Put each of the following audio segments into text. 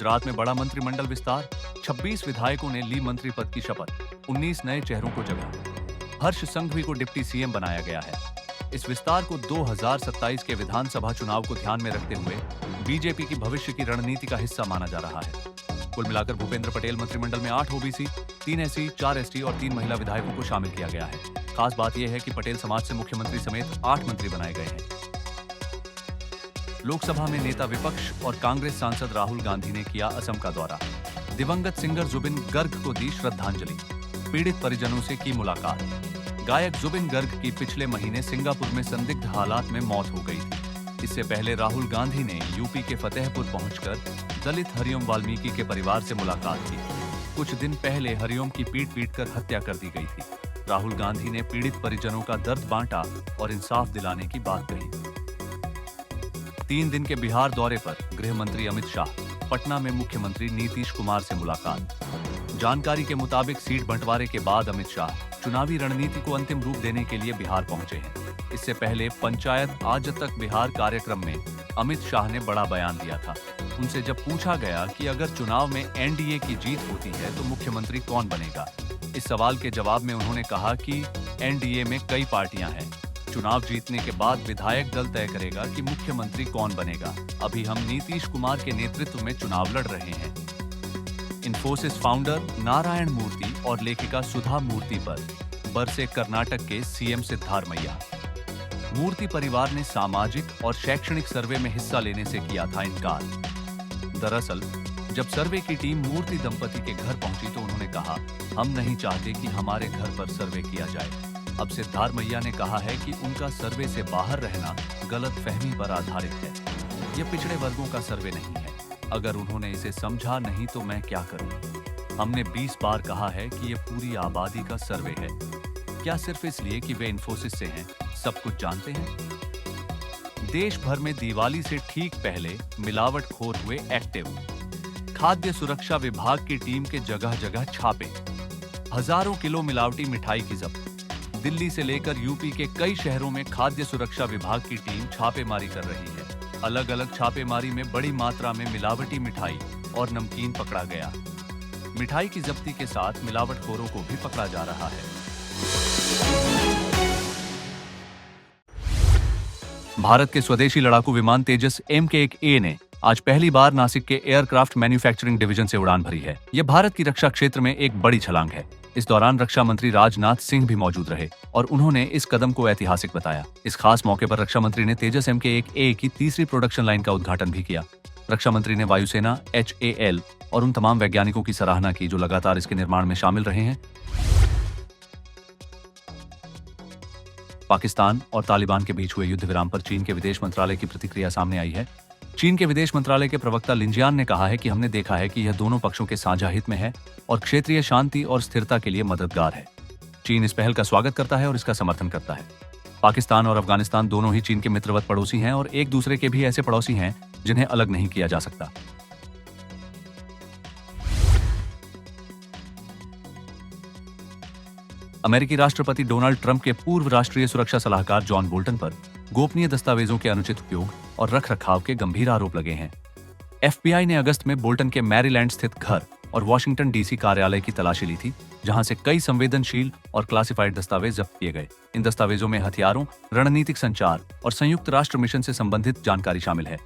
गुजरात में बड़ा मंत्रिमंडल विस्तार, 26 विधायकों ने ली मंत्री पद की शपथ, 19 नए चेहरों को जगह। हर्ष संघवी को डिप्टी सीएम बनाया गया है। इस विस्तार को 2027 के विधानसभा चुनाव को ध्यान में रखते हुए बीजेपी की भविष्य की रणनीति का हिस्सा माना जा रहा है। कुल मिलाकर भूपेंद्र पटेल मंत्रिमंडल में 8 ओबीसी, 3 एससी, 4 एसटी और 3 महिला विधायकों को शामिल किया गया है। खास बात यह है कि पटेल समाज से मुख्यमंत्री समेत 8 मंत्री बनाए गए हैं। लोकसभा में नेता विपक्ष और कांग्रेस सांसद राहुल गांधी ने किया असम का दौरा। दिवंगत सिंगर जुबिन गर्ग को दी श्रद्धांजलि। पीड़ित परिजनों से की मुलाकात। गायक जुबिन गर्ग की पिछले महीने सिंगापुर में संदिग्ध हालात में मौत हो गई थी। इससे पहले राहुल गांधी ने यूपी के फतेहपुर पहुंचकर दलित हरिओम वाल्मीकि के परिवार से मुलाकात की। कुछ दिन पहले हरिओम की पीट कर हत्या कर दी गई थी। राहुल गांधी ने पीड़ित परिजनों का दर्द बांटा और इंसाफ दिलाने की बात कही। 3 दिन के बिहार दौरे पर गृह मंत्री अमित शाह, पटना में मुख्यमंत्री नीतीश कुमार से मुलाकात। जानकारी के मुताबिक सीट बंटवारे के बाद अमित शाह चुनावी रणनीति को अंतिम रूप देने के लिए बिहार पहुंचे हैं। इससे पहले पंचायत आज तक बिहार कार्यक्रम में अमित शाह ने बड़ा बयान दिया था। उनसे जब पूछा गया कि अगर चुनाव में एनडीए की जीत होती है तो मुख्यमंत्री कौन बनेगा, इस सवाल के जवाब में उन्होंने कहा कि एनडीए में कई पार्टियां हैं। चुनाव जीतने के बाद विधायक दल तय करेगा कि मुख्यमंत्री कौन बनेगा। अभी हम नीतीश कुमार के नेतृत्व में चुनाव लड़ रहे हैं। इन्फोसिस फाउंडर नारायण मूर्ति और लेखिका सुधा मूर्ति पर बरसे कर्नाटक के सीएम सिद्धारमैया। मूर्ति परिवार ने सामाजिक और शैक्षणिक सर्वे में हिस्सा लेने से किया था इनकार। दरअसल जब सर्वे की टीम मूर्ति दंपति के घर पहुंची तो उन्होंने कहा, हम नहीं चाहते कि हमारे घर पर सर्वे किया जाए। अब सिद्धारमैया ने कहा है कि उनका सर्वे से बाहर रहना गलतफहमी पर आधारित है। यह पिछड़े वर्गों का सर्वे नहीं है। अगर उन्होंने इसे समझा नहीं तो मैं क्या करूं? हमने 20 बार कहा है कि यह पूरी आबादी का सर्वे है। क्या सिर्फ इसलिए कि वे इन्फोसिस से हैं, सब कुछ जानते हैं? देश भर में दिवाली से ठीक पहले मिलावटखोर हुए एक्टिव। खाद्य सुरक्षा विभाग की टीम के जगह जगह छापे। हजारों किलो मिलावटी मिठाई की जब्त। दिल्ली से लेकर यूपी के कई शहरों में खाद्य सुरक्षा विभाग की टीम छापेमारी कर रही है। अलग अलग छापेमारी में बड़ी मात्रा में मिलावटी मिठाई और नमकीन पकड़ा गया। मिठाई की जब्ती के साथ मिलावटखोरों को भी पकड़ा जा रहा है। भारत के स्वदेशी लड़ाकू विमान तेजस MK-1A ने आज पहली बार नासिक के एयरक्राफ्ट मैन्युफैक्चरिंग डिवीजन से उड़ान भरी है। यह भारत की रक्षा क्षेत्र में एक बड़ी छलांग है। इस दौरान रक्षा मंत्री राजनाथ सिंह भी मौजूद रहे और उन्होंने इस कदम को ऐतिहासिक बताया। इस खास मौके पर रक्षा मंत्री ने तेजस MK-1A की तीसरी प्रोडक्शन लाइन का उद्घाटन भी किया। रक्षा मंत्री ने वायुसेना, HAL और उन तमाम वैज्ञानिकों की सराहना की जो लगातार इसके निर्माण में शामिल रहे हैं। पाकिस्तान और तालिबान के बीच हुए युद्ध विराम पर चीन के विदेश मंत्रालय की प्रतिक्रिया सामने आई है। चीन के विदेश मंत्रालय के प्रवक्ता लिंजियान ने कहा है कि हमने देखा है कि यह दोनों पक्षों के साझा हित में है और क्षेत्रीय शांति और स्थिरता के लिए मददगार है। चीन इस पहल का स्वागत करता है और इसका समर्थन करता है। पाकिस्तान और अफगानिस्तान दोनों ही चीन के मित्रवत पड़ोसी हैं और एक दूसरे के भी ऐसे पड़ोसी हैं जिन्हें अलग नहीं किया जा सकता। अमेरिकी राष्ट्रपति डोनाल्ड ट्रंप के पूर्व राष्ट्रीय सुरक्षा सलाहकार जॉन बोल्टन पर गोपनीय दस्तावेजों के अनुचित उपयोग और रखरखाव के गंभीर आरोप लगे हैं। FBI ने अगस्त में बोल्टन के मैरीलैंड स्थित घर और वॉशिंगटन DC कार्यालय की तलाशी ली थी, जहां से कई संवेदनशील और क्लासिफाइड दस्तावेज जब्त किए गए। इन दस्तावेजों में हथियारों, रणनीतिक संचार और संयुक्त राष्ट्र मिशन से संबंधित जानकारी शामिल है।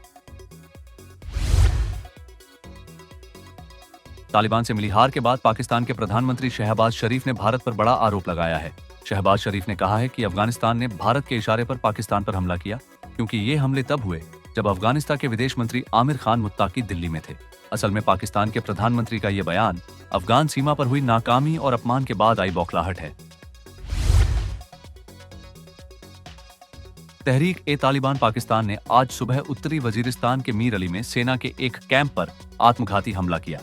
तालिबान से मिली हार के बाद पाकिस्तान के प्रधानमंत्री शहबाज शरीफ ने भारत पर बड़ा आरोप लगाया है। शहबाज शरीफ ने कहा है कि अफगानिस्तान ने भारत के इशारे पर पाकिस्तान पर हमला किया, क्योंकि ये हमले तब हुए जब अफगानिस्तान के विदेश मंत्री आमिर खान मुत्ताकी दिल्ली में थे। असल में पाकिस्तान के प्रधानमंत्री का यह बयान अफगान सीमा पर हुई नाकामी और अपमान के बाद आई बौखलाहट है। तहरीक-ए-तालिबान पाकिस्तान ने आज सुबह उत्तरी वजीरिस्तान के मीर अली में सेना के एक कैंप पर आत्मघाती हमला किया।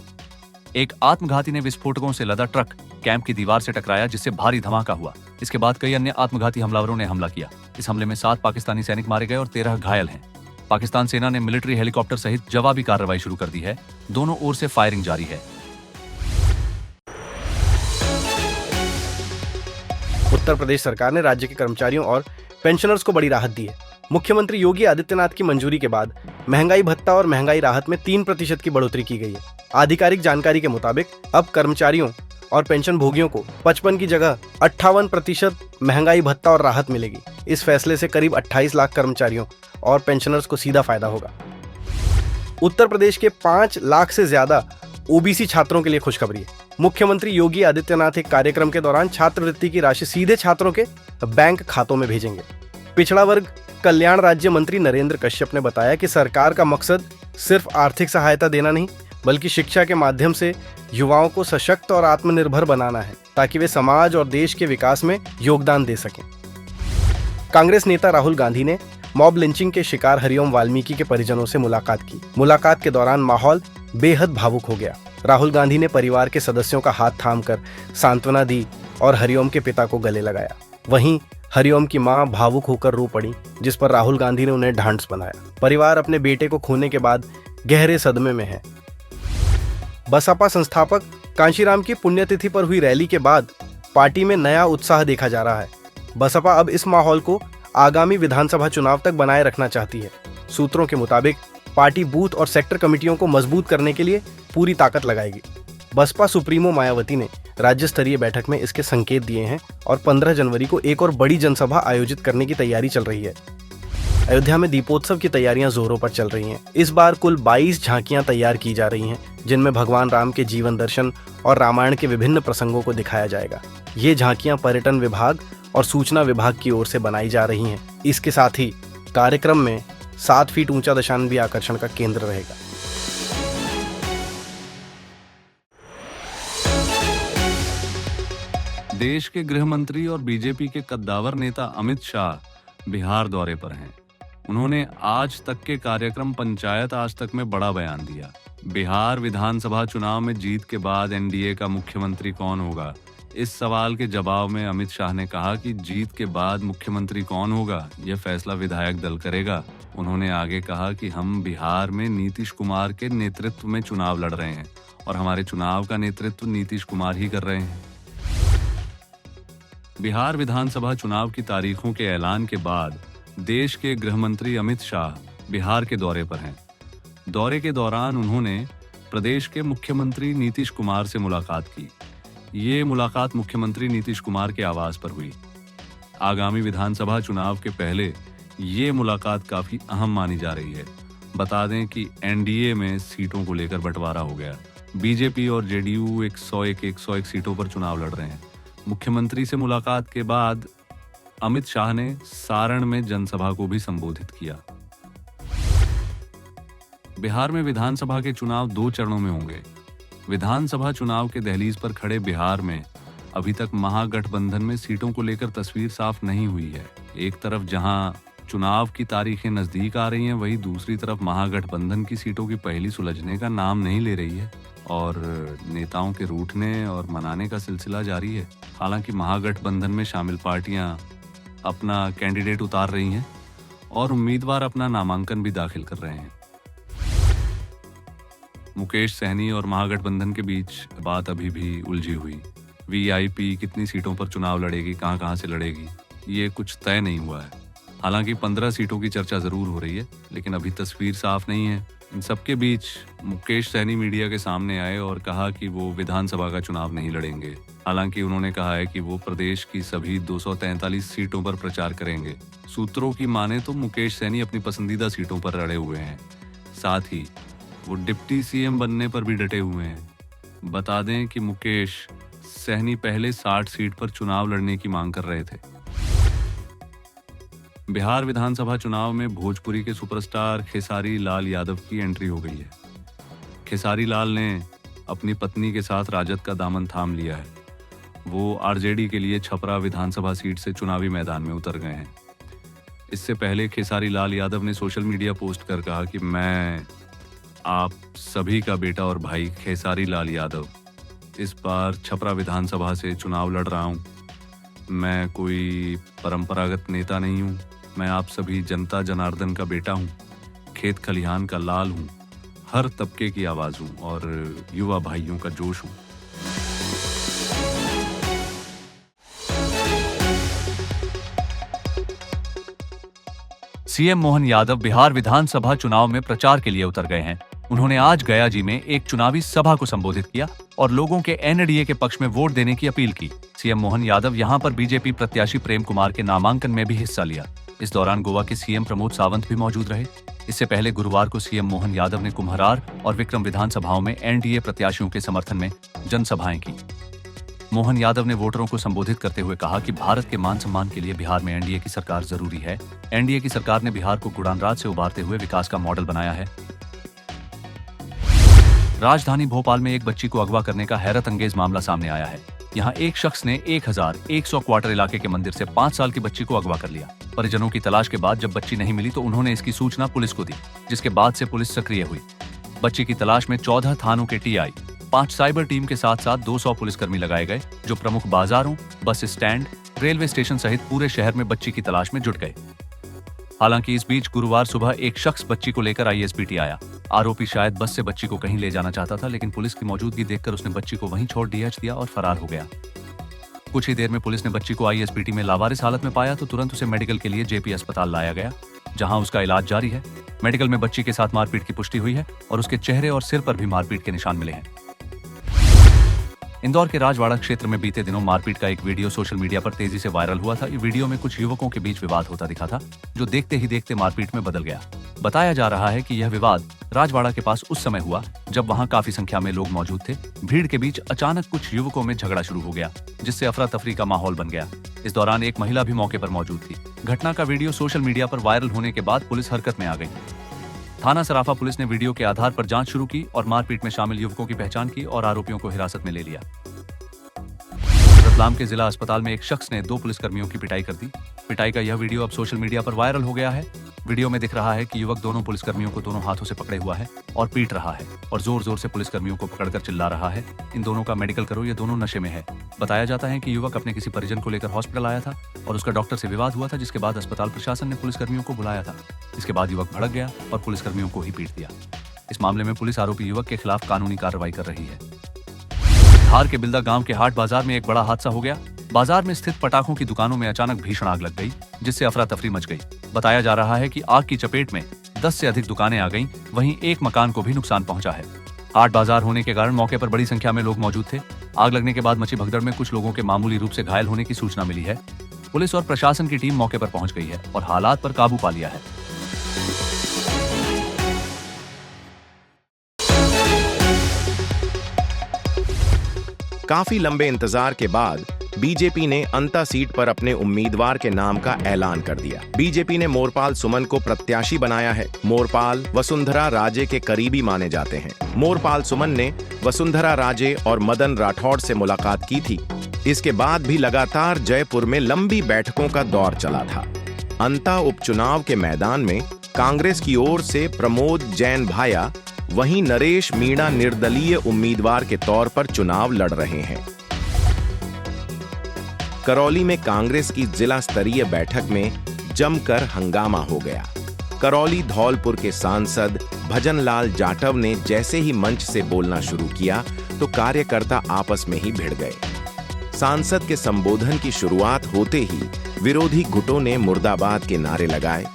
एक आत्मघाती ने विस्फोटकों से लदा ट्रक कैंप की दीवार से टकराया, जिससे भारी धमाका हुआ। इसके बाद कई अन्य आत्मघाती हमलावरों ने हमला किया। इस हमले में 7 पाकिस्तानी सैनिक मारे गए और 13 घायल हैं। पाकिस्तान सेना ने मिलिट्री हेलीकॉप्टर सहित जवाबी कार्रवाई शुरू कर दी है। दोनों ओर से फायरिंग जारी है। उत्तर प्रदेश सरकार ने राज्य के कर्मचारियों और पेंशनर्स को बड़ी राहत दी है। मुख्यमंत्री योगी आदित्यनाथ की मंजूरी के बाद महंगाई भत्ता और महंगाई राहत में 3% की बढ़ोतरी की गई है। आधिकारिक जानकारी के मुताबिक अब कर्मचारियों और पेंशन भोगियों को 55 की जगह 58% महंगाई भत्ता और राहत मिलेगी। इस फैसले से करीब 28 लाख कर्मचारियों और पेंशनर्स को सीधा फायदा होगा। उत्तर प्रदेश के 5 लाख से ज्यादा ओबीसी छात्रों के लिए खुशखबरी है। मुख्यमंत्री योगी आदित्यनाथ एक कार्यक्रम के दौरान छात्रवृत्ति की राशि सीधे छात्रों के बैंक खातों में भेजेंगे। पिछड़ा वर्ग कल्याण राज्य मंत्री नरेंद्र कश्यप ने बताया कि सरकार का मकसद सिर्फ आर्थिक सहायता देना नहीं, बल्कि शिक्षा के माध्यम से युवाओं को सशक्त और आत्मनिर्भर बनाना है, ताकि वे समाज और देश के विकास में योगदान दे सकें। कांग्रेस नेता राहुल गांधी ने मॉब लिंचिंग के शिकार हरिओम वाल्मीकि के परिजनों से मुलाकात की। मुलाकात के दौरान माहौल बेहद भावुक हो गया। राहुल गांधी ने परिवार के सदस्यों का हाथ थामकर सांत्वना दी और हरिओम के पिता को गले लगाया। वहीं हरिओम की मां भावुक होकर रो पड़ी, जिस पर राहुल गांधी ने उन्हें ढांढस बनाया। परिवार अपने बेटे को खोने के बाद गहरे सदमे में है। बसपा संस्थापक कांशीराम की पुण्यतिथि पर हुई रैली के बाद पार्टी में नया उत्साह देखा जा रहा है। बसपा अब इस माहौल को आगामी विधानसभा चुनाव तक बनाए रखना चाहती है। सूत्रों के मुताबिक पार्टी बूथ और सेक्टर कमेटियों को मजबूत करने के लिए पूरी ताकत लगाएगी। बसपा सुप्रीमो मायावती ने राज्य स्तरीय बैठक में इसके संकेत दिए हैं और 15 जनवरी को एक और बड़ी जनसभा आयोजित करने की तैयारी चल रही है। अयोध्या में दीपोत्सव की तैयारियां जोरों पर चल रही हैं। इस बार कुल 22 झांकियां तैयार की जा रही हैं, जिनमें भगवान राम के जीवन दर्शन और रामायण के विभिन्न प्रसंगों को दिखाया जाएगा। ये झांकियां पर्यटन विभाग और सूचना विभाग की ओर से बनाई जा रही हैं। इसके साथ ही कार्यक्रम में 7 फीट ऊंचा दशान भी आकर्षण का केंद्र रहेगा। देश के गृह मंत्री और बीजेपी के कद्दावर नेता अमित शाह बिहार दौरे पर हैं। उन्होंने आज तक के कार्यक्रम पंचायत आज तक में बड़ा बयान दिया। बिहार विधानसभा चुनाव में जीत के बाद एनडीए का मुख्यमंत्री कौन होगा, इस सवाल के जवाब में अमित शाह ने कहा कि जीत के बाद मुख्यमंत्री कौन होगा यह फैसला विधायक दल करेगा। उन्होंने आगे कहा कि हम बिहार में नीतीश कुमार के नेतृत्व में चुनाव लड़ रहे हैं और हमारे चुनाव का नेतृत्व नीतीश कुमार ही कर रहे हैं। बिहार विधानसभा चुनाव की तारीखों के ऐलान के बाद देश के गृह मंत्री अमित शाह बिहार के दौरे पर हैं। दौरे के दौरान उन्होंने प्रदेश के मुख्यमंत्री नीतीश कुमार से मुलाकात की। ये मुलाकात मुख्यमंत्री नीतीश कुमार के आवास पर हुई। आगामी विधानसभा चुनाव के पहले ये मुलाकात काफी अहम मानी जा रही है। बता दें कि एनडीए में सीटों को लेकर बंटवारा हो गया। बीजेपी और जेडीयू 101 सीटों पर चुनाव लड़ रहे हैं। मुख्यमंत्री से मुलाकात के बाद अमित शाह ने सारण में जनसभा को भी संबोधित किया। बिहार में विधानसभा के चुनाव 2 चरणों में होंगे। विधानसभा चुनाव के दहलीज पर खड़े बिहार में अभी तक महागठबंधन में सीटों को लेकर तस्वीर साफ नहीं हुई है। एक तरफ जहां चुनाव की तारीखें नजदीक आ रही हैं, वहीं दूसरी तरफ महागठबंधन की सीटों की पहली सुलझने का नाम नहीं ले रही है और नेताओं के रूठने और मनाने का सिलसिला जारी है। हालांकि महागठबंधन में शामिल पार्टियां अपना कैंडिडेट उतार रही हैं और उम्मीदवार अपना नामांकन भी दाखिल कर रहे हैं। मुकेश सहनी और महागठबंधन के बीच बात अभी भी उलझी हुई। वीआईपी कितनी सीटों पर चुनाव लड़ेगी, कहां से लड़ेगी, ये कुछ तय नहीं हुआ है। हालांकि 15 सीटों की चर्चा जरूर हो रही है, लेकिन अभी तस्वीर साफ नहीं है। इन सबके बीच मुकेश सहनी मीडिया के सामने आए और कहा कि वो विधानसभा का चुनाव नहीं लड़ेंगे। हालांकि उन्होंने कहा है कि वो प्रदेश की सभी 243 सीटों पर प्रचार करेंगे। सूत्रों की माने तो मुकेश सहनी अपनी पसंदीदा सीटों पर लड़े हुए हैं। साथ ही वो डिप्टी सीएम बनने पर भी डटे हुए हैं। बता दें कि मुकेश सहनी पहले 60 सीट पर चुनाव लड़ने की मांग कर रहे थे। बिहार विधानसभा चुनाव में भोजपुरी के सुपरस्टार खेसारी लाल यादव की एंट्री हो गई है। खेसारी लाल ने अपनी पत्नी के साथ राजद का दामन थाम लिया है। वो आरजेडी के लिए छपरा विधानसभा सीट से चुनावी मैदान में उतर गए हैं। इससे पहले खेसारी लाल यादव ने सोशल मीडिया पोस्ट कर कहा कि मैं आप सभी का बेटा और भाई खेसारी लाल यादव इस बार छपरा विधानसभा से चुनाव लड़ रहा हूँ। मैं कोई परंपरागत नेता नहीं हूँ। मैं आप सभी जनता जनार्दन का बेटा हूँ, खेत खलिहान का लाल हूँ, हर तबके की आवाज हूँ और युवा भाइयों का जोश हूँ। सीएम मोहन यादव बिहार विधानसभा चुनाव में प्रचार के लिए उतर गए हैं। उन्होंने आज गया जी में एक चुनावी सभा को संबोधित किया और लोगों के एनडीए के पक्ष में वोट देने की अपील की। सीएम मोहन यादव यहां पर बीजेपी प्रत्याशी प्रेम कुमार के नामांकन में भी हिस्सा लिया। इस दौरान गोवा के सीएम प्रमोद सावंत भी मौजूद रहे। इससे पहले गुरुवार को सीएम मोहन यादव ने कुम्हरार और विक्रम विधानसभाओं में एनडीए प्रत्याशियों के समर्थन में जनसभाएं की। मोहन यादव ने वोटरों को संबोधित करते हुए कहा कि भारत के मान सम्मान के लिए बिहार में एनडीए की सरकार जरूरी है। एनडीए की सरकार ने बिहार को गुणानराज से उबारते हुए विकास का मॉडल बनाया है। राजधानी भोपाल में एक बच्ची को अगवा करने का हैरत अंगेज मामला सामने आया है। यहाँ एक शख्स ने 1100 क्वार्टर इलाके के मंदिर से 5 साल की बच्ची को अगवा कर लिया। परिजनों की तलाश के बाद जब बच्ची नहीं मिली तो उन्होंने इसकी सूचना पुलिस को दी, जिसके बाद से पुलिस सक्रिय हुई। बच्ची की तलाश में 14 थानों के टीआई, 5 साइबर टीम के साथ साथ 200 पुलिसकर्मी लगाए गए, जो प्रमुख बाजारों, बस स्टैंड, रेलवे स्टेशन सहित पूरे शहर में बच्ची की तलाश में जुट गए। हालांकि इस बीच गुरुवार सुबह एक शख्स बच्ची को लेकर आईएसबीटी आया। आरोपी शायद बस से बच्ची को कहीं ले जाना चाहता था, लेकिन पुलिस की मौजूदगी देखकर उसने बच्ची को वहीं छोड़ डीएच दिया और फरार हो गया। कुछ ही देर में पुलिस ने बच्ची को आईएसबीटी में लावारिस हालत में पाया तो तुरंत उसे मेडिकल के लिए जेपी अस्पताल लाया गया, जहां उसका इलाज जारी है। मेडिकल में बच्ची के साथ मारपीट की पुष्टि हुई है और उसके चेहरे और सिर पर भी मारपीट के निशान मिले हैं। इंदौर के राजवाड़ा क्षेत्र में बीते दिनों मारपीट का एक वीडियो सोशल मीडिया पर तेजी से वायरल हुआ था। ये वीडियो में कुछ युवकों के बीच विवाद होता दिखा था, जो देखते ही देखते मारपीट में बदल गया। बताया जा रहा है कि यह विवाद राजवाड़ा के पास उस समय हुआ जब वहां काफी संख्या में लोग मौजूद थे। भीड़ के बीच अचानक कुछ युवकों में झगड़ा शुरू हो गया, जिससे अफरा तफरी का माहौल बन गया। इस दौरान एक महिला भी मौके पर मौजूद थी। घटना का वीडियो सोशल मीडिया पर वायरल होने के बाद पुलिस हरकत में आ गई। थाना सराफा पुलिस ने वीडियो के आधार पर जांच शुरू की और मारपीट में शामिल युवकों की पहचान की और आरोपियों को हिरासत में ले लिया। रतलाम के जिला अस्पताल में एक शख्स ने 2 पुलिसकर्मियों की पिटाई कर दी। पिटाई का यह वीडियो अब सोशल मीडिया पर वायरल हो गया है। वीडियो में दिख रहा है कि युवक दोनों पुलिसकर्मियों को दोनों हाथों से पकड़े हुआ है और पीट रहा है और जोर जोर से पुलिसकर्मियों को पकड़कर चिल्ला रहा है, इन दोनों का मेडिकल करो, ये दोनों नशे में है। बताया जाता है कि युवक अपने किसी परिजन को लेकर हॉस्पिटल आया था और उसका डॉक्टर से विवाद हुआ था, जिसके बाद अस्पताल प्रशासन ने पुलिसकर्मियों को बुलाया था। इसके बाद युवक भड़क गया और पुलिसकर्मियों को ही पीट दिया। इस मामले में पुलिस आरोपी युवक के खिलाफ कानूनी कार्रवाई कर रही है। धार के बिल्दा गांव के हाट बाजार में एक बड़ा हादसा हो गया। बाजार में स्थित पटाखों की दुकानों में अचानक भीषण आग लग गई, जिससे अफरा तफरी मच गई। बताया जा रहा है कि आग की चपेट में 10 से अधिक दुकानें आ गईं, वहीं एक मकान को भी नुकसान पहुंचा है। हाट बाजार होने के कारण मौके पर बड़ी संख्या में लोग मौजूद थे। आग लगने के बाद मची भगदड़ में कुछ लोगों के मामूली रूप से घायल होने की सूचना मिली है। पुलिस और प्रशासन की टीम मौके पर पहुंच गई है और हालात पर काबू पा लिया है। काफी लंबे इंतजार के बाद बीजेपी ने अंता सीट पर अपने उम्मीदवार के नाम का ऐलान कर दिया। बीजेपी ने मोरपाल सुमन को प्रत्याशी बनाया है। मोरपाल वसुंधरा राजे के करीबी माने जाते हैं। मोरपाल सुमन ने वसुंधरा राजे और मदन राठौड़ से मुलाकात की थी। इसके बाद भी लगातार जयपुर में लंबी बैठकों का दौर चला था। अंता उपचुनाव के मैदान में कांग्रेस की ओर से प्रमोद जैन भाया, वहीं नरेश मीणा निर्दलीय उम्मीदवार के तौर पर चुनाव लड़ रहे हैं। करौली में कांग्रेस की जिला स्तरीय बैठक में जमकर हंगामा हो गया। करौली धौलपुर के सांसद भजनलाल जाटव ने जैसे ही मंच से बोलना शुरू किया तो कार्यकर्ता आपस में ही भिड़ गए। सांसद के संबोधन की शुरुआत होते ही विरोधी गुटों ने मुर्दाबाद के नारे लगाए।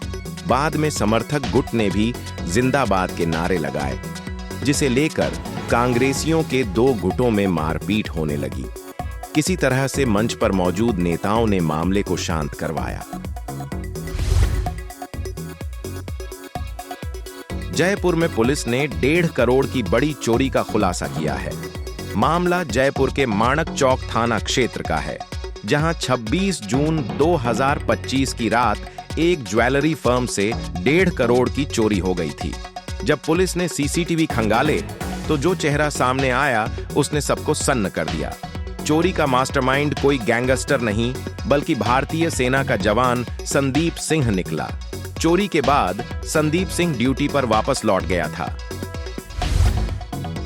बाद में समर्थक गुट ने भी जिंदाबाद के नारे लगाए, जिसे लेकर कांग्रेसियों के 2 गुटों में मारपीट होने लगी। किसी तरह से मंच पर मौजूद नेताओं ने मामले को शांत करवाया। जयपुर में पुलिस ने 1.5 करोड़ की बड़ी चोरी का खुलासा किया है। मामला जयपुर के माणक चौक थाना क्षेत्र का है, जहां 26 जून 2025 की रात एक ज्वेलरी फर्म से 1.5 करोड़ की चोरी हो गई थी। जब पुलिस ने सीसीटीवी खंगाले तो जो चेहरा सामने आया उसने सबको सन्न कर दिया। चोरी का मास्टरमाइंड कोई गैंगस्टर नहीं, बल्कि भारतीय सेना का जवान संदीप सिंह निकला। चोरी के बाद संदीप सिंह ड्यूटी पर वापस लौट गया था।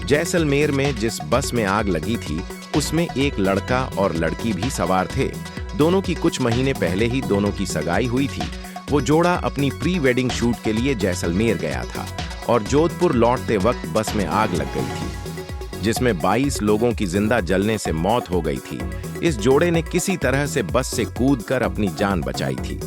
जैसलमेर में जिस बस में आग लगी थी उसमें एक लड़का और लड़की भी सवार थे। दोनों की कुछ महीने पहले ही दोनों की सगाई हुई थी। वो जोड़ा अपनी प्री वेडिंग शूट के लिए जैसलमेर गया था और जोधपुर लौटते वक्त बस में आग लग गई थी, जिसमें 22 लोगों की जिंदा जलने से मौत हो गई थी। इस जोड़े ने किसी तरह से बस से कूदकर अपनी जान बचाई थी।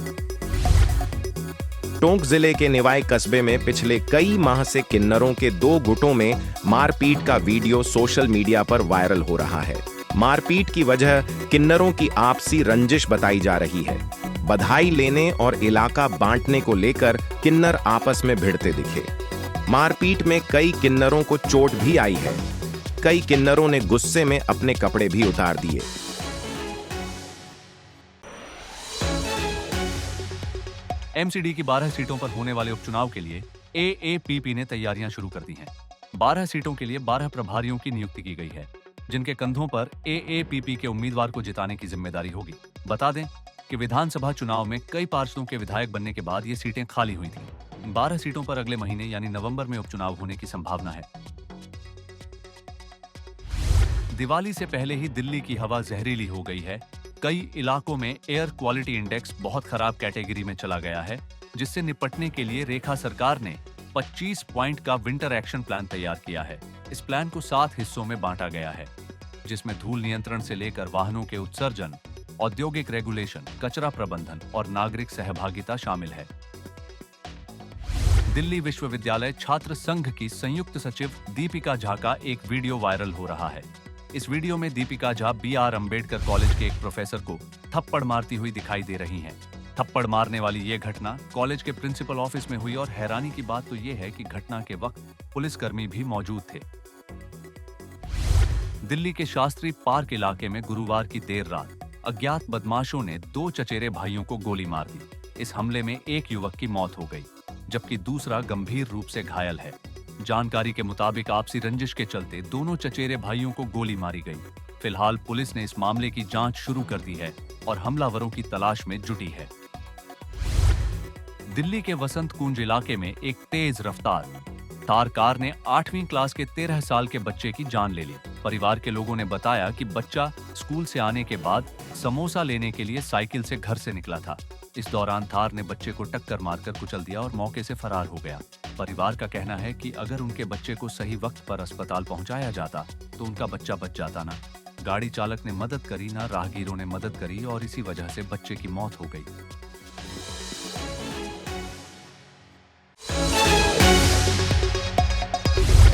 टोंक जिले के निवाई कस्बे में पिछले कई माह से किन्नरों के 2 गुटों में मारपीट का वीडियो सोशल मीडिया पर वायरल हो रहा है। मारपीट की वजह किन्नरों की आपसी रंजिश बताई जा रही है। बधाई लेने और इलाका बांटने को लेकर किन्नर आपस में भिड़ते दिखे। मारपीट में कई किन्नरों को चोट भी आई है। कई किन्नरों ने गुस्से में अपने कपड़े भी उतार दिए। एमसीडी की 12 सीटों पर होने वाले उपचुनाव के लिए एएपीपी ने तैयारियां शुरू कर दी हैं। 12 सीटों के लिए 12 प्रभारियों की नियुक्ति की गई है, जिनके कंधों पर एएपीपी के उम्मीदवार को जिताने की जिम्मेदारी होगी। बता दें कि विधानसभा चुनाव में कई पार्षदों के विधायक बनने के बाद ये सीटें खाली हुई थीं। इन 12 सीटों पर अगले महीने यानी नवंबर में उपचुनाव होने की संभावना है। दिवाली से पहले ही दिल्ली की हवा जहरीली हो गई है। कई इलाकों में एयर क्वालिटी इंडेक्स बहुत खराब कैटेगरी में चला गया है, जिससे निपटने के लिए रेखा सरकार ने 25 पॉइंट का विंटर एक्शन प्लान तैयार किया है। इस प्लान को 7 हिस्सों में बांटा गया है, जिसमें धूल नियंत्रण से लेकर वाहनों के उत्सर्जन, औद्योगिक रेगुलेशन, कचरा प्रबंधन और नागरिक सहभागिता शामिल है। दिल्ली विश्वविद्यालय छात्र संघ की संयुक्त सचिव दीपिका झा का एक वीडियो वायरल हो रहा है। इस वीडियो में दीपिका झा BR अम्बेडकर कॉलेज के एक प्रोफेसर को थप्पड़ मारती हुई दिखाई दे रही हैं। थप्पड़ मारने वाली ये घटना कॉलेज के प्रिंसिपल ऑफिस में हुई और हैरानी की बात तो ये है कि घटना के वक्त पुलिसकर्मी भी मौजूद थे। दिल्ली के शास्त्री पार्क इलाके में गुरुवार की देर रात अज्ञात बदमाशों ने 2 चचेरे भाइयों को गोली मार दी। इस हमले में एक युवक की मौत हो गई, जबकि दूसरा गंभीर रूप से घायल है। जानकारी के मुताबिक आपसी रंजिश के चलते दोनों चचेरे भाइयों को गोली मारी गई। फिलहाल पुलिस ने इस मामले की जांच शुरू कर दी है और हमलावरों की तलाश में जुटी है। दिल्ली के वसंत कुंज इलाके में एक तेज रफ्तार थार कार ने 8वीं क्लास के 13 साल के बच्चे की जान ले ली। परिवार के लोगों ने बताया कि बच्चा स्कूल से आने के बाद समोसा लेने के लिए साइकिल से घर से निकला था। इस दौरान थार ने बच्चे को टक्कर मारकर कुचल दिया और मौके से फरार हो गया। परिवार का कहना है कि अगर उनके बच्चे को सही वक्त पर अस्पताल पहुंचाया जाता तो उनका बच्चा बच जाता ना। गाड़ी चालक ने मदद करी ना राहगीरों ने मदद करी और इसी वजह से बच्चे की मौत हो गई।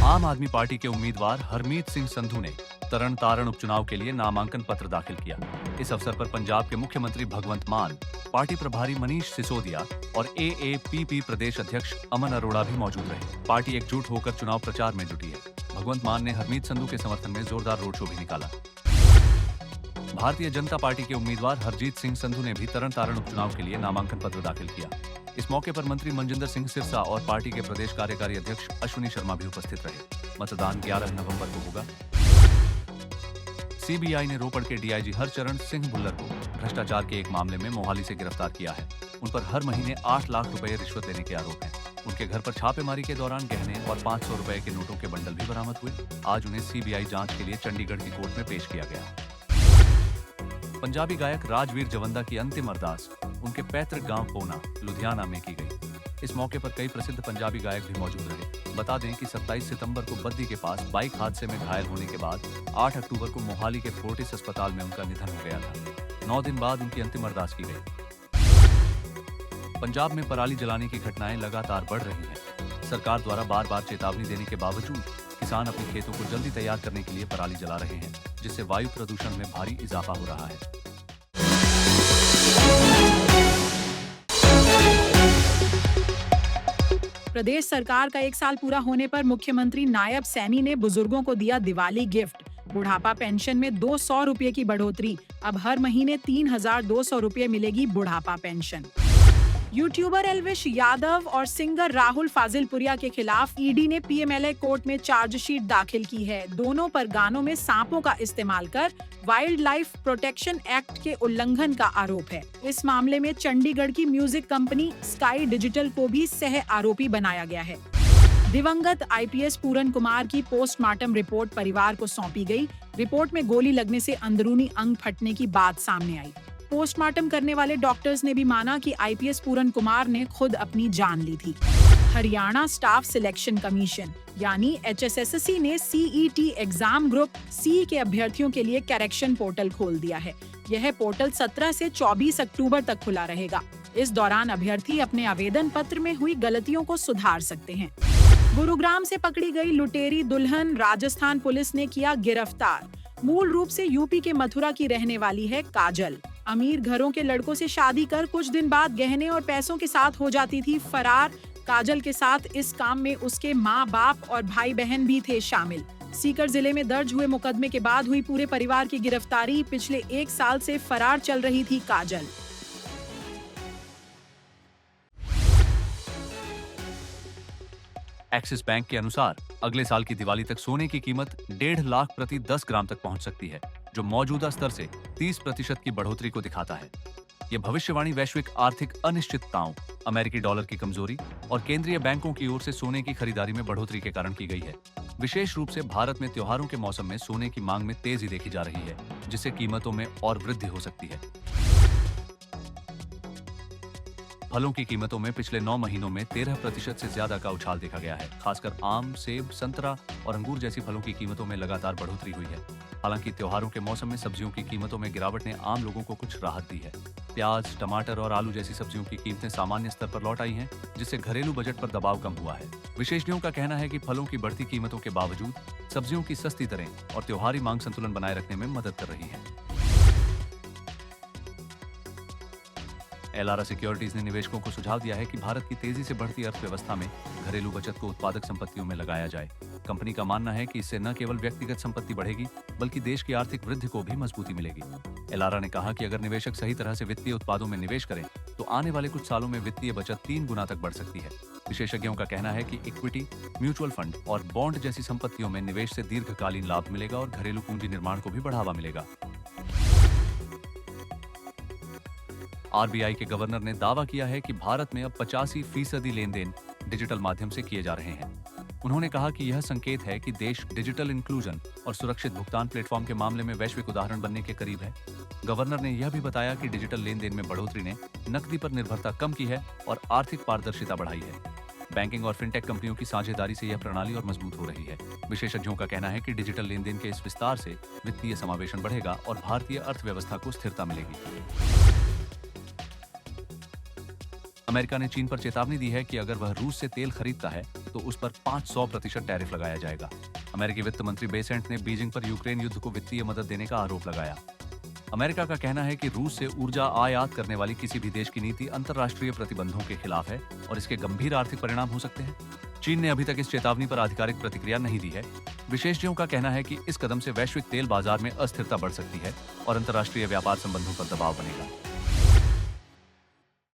आम आदमी पार्टी के उम्मीदवार हरमीत सिंह संधू ने तरन तारण उपचुनाव के लिए नामांकन पत्र दाखिल किया। इस अवसर पर पंजाब के मुख्यमंत्री भगवंत मान, पार्टी प्रभारी मनीष सिसोदिया और एएपीपी प्रदेश अध्यक्ष अमन अरोड़ा भी मौजूद रहे। पार्टी एकजुट होकर चुनाव प्रचार में जुटी है। भगवंत मान ने हरमीत संधू के समर्थन में जोरदार रोड शो भी निकाला। भारतीय जनता पार्टी के उम्मीदवार हरजीत सिंह संधू ने भी तरन तारण उपचुनाव के लिए नामांकन पत्र दाखिल किया। इस मौके पर मंत्री मनजिंदर सिंह सिरसा और पार्टी के प्रदेश कार्यकारी अध्यक्ष अश्विनी शर्मा भी उपस्थित रहे। मतदान 11 नवंबर को होगा। सीबीआई ने रोपड़ के डीआईजी हरचरण सिंह भुल्लर को भ्रष्टाचार के एक मामले में मोहाली से गिरफ्तार किया है। उन पर हर महीने 8 लाख रुपए रिश्वत लेने के आरोप हैं। उनके घर पर छापेमारी के दौरान गहने और 500 रुपए के नोटों के बंडल भी बरामद हुए। आज उन्हें सीबीआई जांच के लिए चंडीगढ़ की कोर्ट में पेश किया गया। पंजाबी गायक राजवीर जवंदा की अंतिम अरदास उनके पैतृक गांव पोना, लुधियाना में की गई। इस मौके पर कई प्रसिद्ध पंजाबी गायक भी मौजूद रहे। बता दें कि 27 सितंबर को बद्दी के पास बाइक हादसे में घायल होने के बाद 8 अक्टूबर को मोहाली के फोर्टिस अस्पताल में उनका निधन हो गया था। 9 दिन बाद उनकी अंतिम अरदास की गई। पंजाब में पराली जलाने की घटनाएं लगातार बढ़ रही हैं। सरकार द्वारा बार बार चेतावनी देने के बावजूद किसान अपने खेतों को जल्दी तैयार करने के लिए पराली जला रहे हैं, जिससे वायु प्रदूषण में भारी इजाफा हो रहा है। प्रदेश सरकार का 1 साल पूरा होने पर मुख्यमंत्री नायब सैनी ने बुजुर्गों को दिया दिवाली गिफ्ट। बुढ़ापा पेंशन में 200 रुपये की बढ़ोतरी, अब हर महीने 3,200 रुपये मिलेगी बुढ़ापा पेंशन। यूट्यूबर एल्विश यादव और सिंगर राहुल फाजिलपुरिया के खिलाफ ईडी ने पीएमएलए कोर्ट में चार्जशीट दाखिल की है। दोनों पर गानों में सांपों का इस्तेमाल कर वाइल्ड लाइफ प्रोटेक्शन एक्ट के उल्लंघन का आरोप है। इस मामले में चंडीगढ़ की म्यूजिक कंपनी स्काई डिजिटल को भी सह आरोपी बनाया गया है। दिवंगत आईपीएस पूरन कुमार की पोस्टमार्टम रिपोर्ट परिवार को सौंपी गई। रिपोर्ट में गोली लगने से अंदरूनी अंग फटने की बात सामने आई। पोस्टमार्टम करने वाले डॉक्टर्स ने भी माना कि आईपीएस पूरन कुमार ने खुद अपनी जान ली थी। हरियाणा स्टाफ सिलेक्शन कमीशन यानी HSSC ने CET एग्जाम ग्रुप C के अभ्यर्थियों के लिए करेक्शन पोर्टल खोल दिया है। यह पोर्टल 17 से 24 अक्टूबर तक खुला रहेगा। इस दौरान अभ्यर्थी अपने आवेदन पत्र में हुई गलतियों को सुधार सकते हैं। गुरुग्राम से पकड़ी गई लुटेरी दुल्हन राजस्थान पुलिस ने किया गिरफ्तार। मूल रूप से यूपी के मथुरा की रहने वाली है काजल। अमीर घरों के लड़कों से शादी कर कुछ दिन बाद गहने और पैसों के साथ हो जाती थी फरार। काजल के साथ इस काम में उसके माँ बाप और भाई बहन भी थे शामिल। सीकर जिले में दर्ज हुए मुकदमे के बाद हुई पूरे परिवार की गिरफ्तारी। पिछले 1 साल से फरार चल रही थी काजल। एक्सिस बैंक के अनुसार अगले साल की दिवाली तक सोने की कीमत 1.5 लाख प्रति 10 ग्राम तक पहुंच सकती है, जो मौजूदा स्तर से 30% की बढ़ोतरी को दिखाता है। ये भविष्यवाणी वैश्विक आर्थिक अनिश्चितताओं, अमेरिकी डॉलर की कमजोरी और केंद्रीय बैंकों की ओर से सोने की खरीदारी में बढ़ोतरी के कारण की गई है। विशेष रूप से भारत में त्योहारों के मौसम में सोने की मांग में तेजी देखी जा रही है, जिससे कीमतों में और वृद्धि हो सकती है। फलों की कीमतों में पिछले 9 महीनों में 13% से ज्यादा का उछाल देखा गया है। खासकर आम, सेब, संतरा और अंगूर जैसी फलों की कीमतों में लगातार बढ़ोतरी हुई है। हालांकि त्योहारों के मौसम में सब्जियों की कीमतों में गिरावट ने आम लोगों को कुछ राहत दी है। प्याज, टमाटर और आलू जैसी सब्जियों की कीमतें सामान्य स्तर पर लौट आई हैं, जिससे घरेलू बजट पर दबाव कम हुआ है। विशेषज्ञों का कहना है कि फलों की बढ़ती कीमतों के बावजूद सब्जियों की सस्ती दरें और त्योहारी मांग संतुलन बनाए रखने में मदद कर रही है। एलारा सिक्योरिटीज ने निवेशकों को सुझाव दिया है कि भारत की तेजी से बढ़ती अर्थव्यवस्था में घरेलू बचत को उत्पादक संपत्तियों में लगाया जाए। कंपनी का मानना है कि इससे न केवल व्यक्तिगत संपत्ति बढ़ेगी, बल्कि देश की आर्थिक वृद्धि को भी मजबूती मिलेगी। एलारा ने कहा कि अगर निवेशक सही तरह से वित्तीय उत्पादों में निवेश करें, तो आने वाले कुछ सालों में वित्तीय बचत 3 गुना तक बढ़ सकती है। विशेषज्ञों का कहना है कि इक्विटी, म्यूचुअल फंड और बॉन्ड जैसी संपत्तियों में निवेश से दीर्घकालीन लाभ मिलेगा और घरेलू पूंजी निर्माण को भी बढ़ावा मिलेगा। आरबीआई के गवर्नर ने दावा किया है कि भारत में अब 85% लेन देन डिजिटल माध्यम से किए जा रहे हैं। उन्होंने कहा कि यह संकेत है कि देश डिजिटल इंक्लूजन और सुरक्षित भुगतान प्लेटफॉर्म के मामले में वैश्विक उदाहरण बनने के करीब है। गवर्नर ने यह भी बताया कि डिजिटल लेन देन में बढ़ोतरी ने नकदी पर निर्भरता कम की है और आर्थिक पारदर्शिता बढ़ाई है। बैंकिंग और फिनटेक कंपनियों की साझेदारी से यह प्रणाली और मजबूत हो रही है। विशेषज्ञों का कहना है कि डिजिटल लेन देन के इस विस्तार से वित्तीय समावेशन बढ़ेगा और भारतीय अर्थव्यवस्था को स्थिरता मिलेगी। अमेरिका ने चीन पर चेतावनी दी है कि अगर वह रूस से तेल खरीदता है तो उस पर 500% टैरिफ लगाया जाएगा। अमेरिकी वित्त मंत्री बेसेंट ने बीजिंग पर यूक्रेन युद्ध को वित्तीय मदद देने का आरोप लगाया। अमेरिका का कहना है कि रूस से ऊर्जा आयात करने वाली किसी भी देश की नीति अंतर्राष्ट्रीय प्रतिबंधों के खिलाफ है और इसके गंभीर आर्थिक परिणाम हो सकते हैं। चीन ने अभी तक इस चेतावनी पर आधिकारिक प्रतिक्रिया नहीं दी है। विशेषज्ञों का कहना है कि इस कदम से वैश्विक तेल बाजार में अस्थिरता बढ़ सकती है और अंतर्राष्ट्रीय व्यापार संबंधों पर दबाव बनेगा।